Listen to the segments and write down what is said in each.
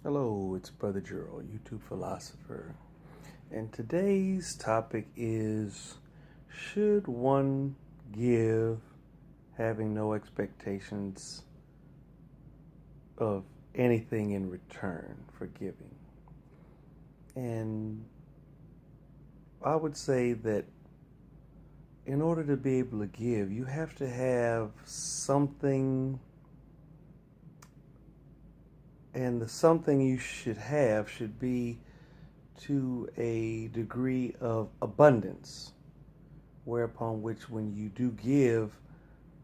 Hello, it's Brother Gerald, YouTube philosopher. And today's topic is, should one give having no expectations of anything in return for giving? And I would say that in order to be able to give, you have to have something, and the something you should have should be to a degree of abundance, whereupon which when you do give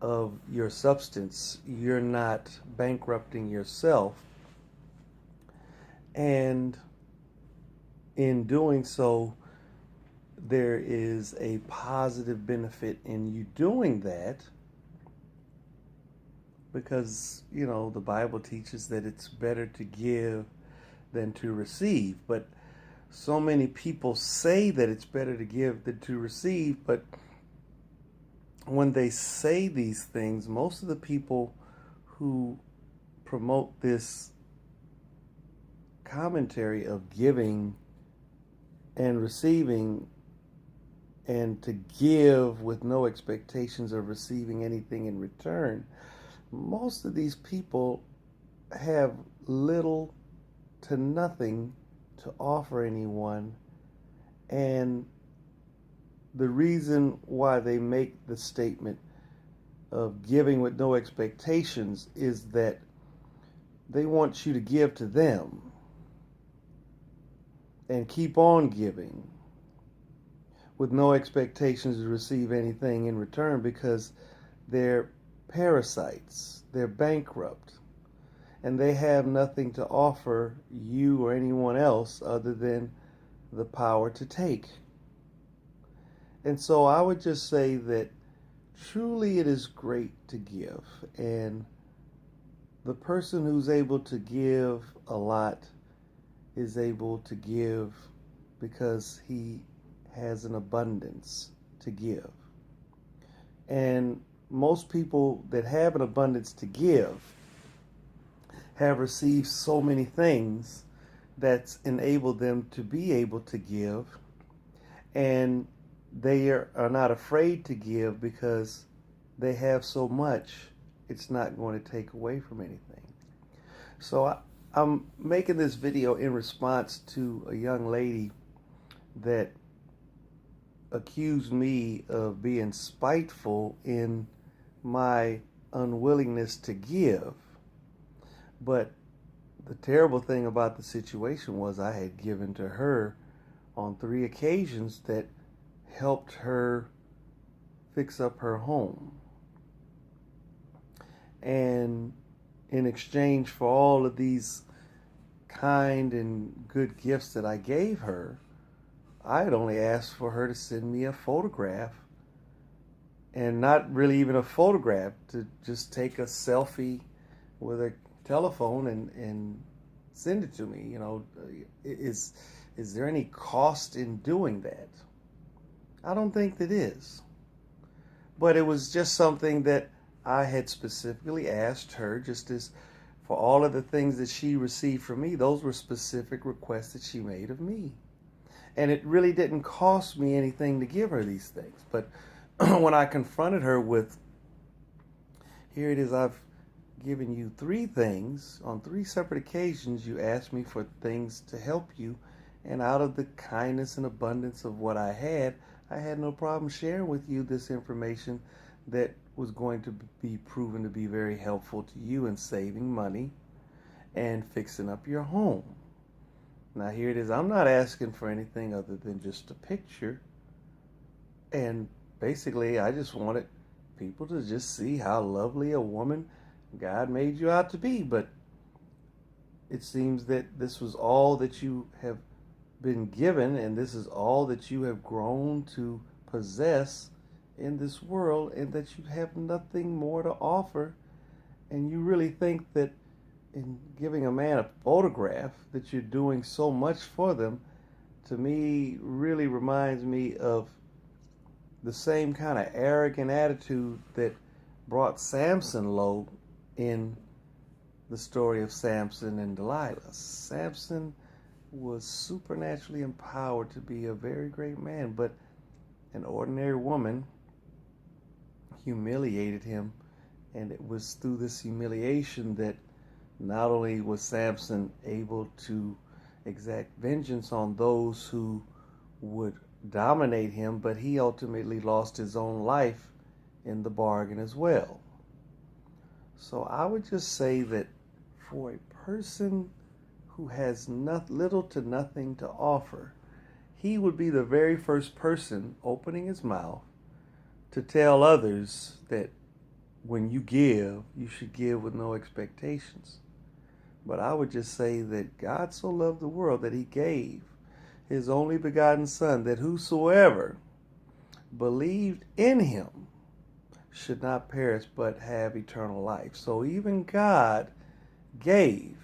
of your substance, you're not bankrupting yourself. And in doing so, there is a positive benefit in you doing that because, the Bible teaches that it's better to give than to receive. But so many people say that it's better to give than to receive, but when they say these things, most of the people who promote this commentary of giving and receiving and to give with no expectations of receiving anything in return, most of these people have little to nothing to offer anyone. And the reason why they make the statement of giving with no expectations is that they want you to give to them and keep on giving with no expectations to receive anything in return because they're parasites, they're bankrupt, and they have nothing to offer you or anyone else other than the power to take. And so I would just say that truly it is great to give. And the person who's able to give a lot is able to give because he has an abundance to give. And most people that have an abundance to give have received so many things that's enabled them to be able to give. And they are not afraid to give because they have so much, it's not going to take away from anything. So I'm making this video in response to a young lady that accused me of being spiteful in my unwillingness to give. But the terrible thing about the situation was I had given to her on 3 occasions that helped her fix up her home. And in exchange for all of these kind and good gifts that I gave her, I had only asked for her to send me a photograph, and not really even a photograph, to just take a selfie with a telephone and send it to me. Is there any cost in doing that? I don't think that is. But it was just something that I had specifically asked her, just as for all of the things that she received from me, those were specific requests that she made of me. And it really didn't cost me anything to give her these things. But when I confronted her with, here it is, I've given you 3 things. On 3 separate occasions, you asked me for things to help you. And out of the kindness and abundance of what I had no problem sharing with you this information that was going to be proven to be very helpful to you in saving money and fixing up your home. Now here it is, I'm not asking for anything other than just a picture. And basically I just wanted people to just see how lovely a woman God made you out to be. But it seems that this was all that you have been given, and this is all that you have grown to possess in this world, and that you have nothing more to offer. And you really think that in giving a man a photograph that you're doing so much for them, to me really reminds me of the same kind of arrogant attitude that brought Samson low in the story of Samson and Delilah. Samson was supernaturally empowered to be a very great man, but an ordinary woman humiliated him, and it was through this humiliation that not only was Samson able to exact vengeance on those who would dominate him, but he ultimately lost his own life in the bargain as well. So I would just say that for a person who has little to nothing to offer, he would be the very first person opening his mouth to tell others that when you give, you should give with no expectations. But I would just say that God so loved the world that he gave his only begotten Son, that whosoever believed in him should not perish but have eternal life. So even God gave.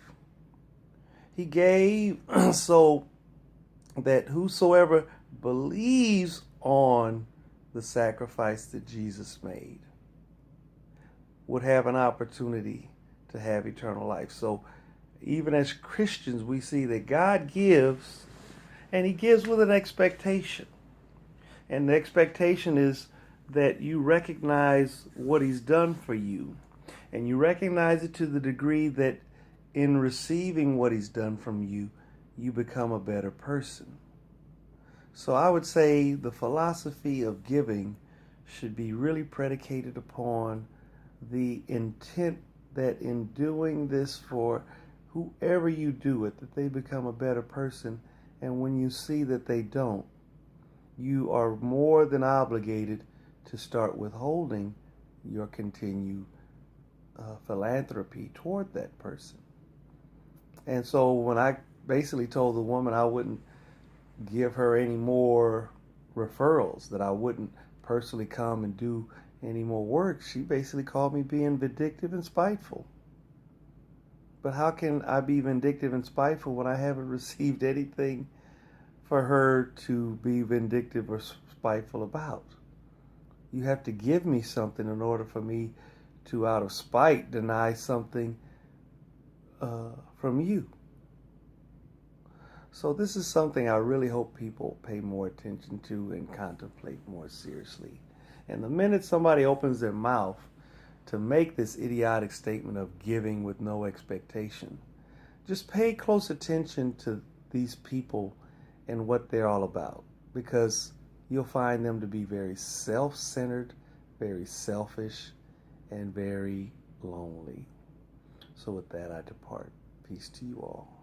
He gave so that whosoever believes on the sacrifice that Jesus made would have an opportunity to have eternal life. So even as Christians, we see that God gives, and he gives with an expectation. And the expectation is that you recognize what he's done for you. And you recognize it to the degree that in receiving what he's done from you, you become a better person. So I would say the philosophy of giving should be really predicated upon the intent that in doing this for whoever you do it, that they become a better person. And when you see that they don't, you are more than obligated to start withholding your continued philanthropy toward that person. And so when I basically told the woman I wouldn't give her any more referrals, that I wouldn't personally come and do any more work, she basically called me being vindictive and spiteful. But how can I be vindictive and spiteful when I haven't received anything for her to be vindictive or spiteful about? You have to give me something in order for me to, out of spite, deny something from you. So this is something I really hope people pay more attention to and contemplate more seriously. And the minute somebody opens their mouth to make this idiotic statement of giving with no expectation, just pay close attention to these people and what they're all about, because you'll find them to be very self-centered, very selfish, and very lonely. So with that, I depart. Peace to you all.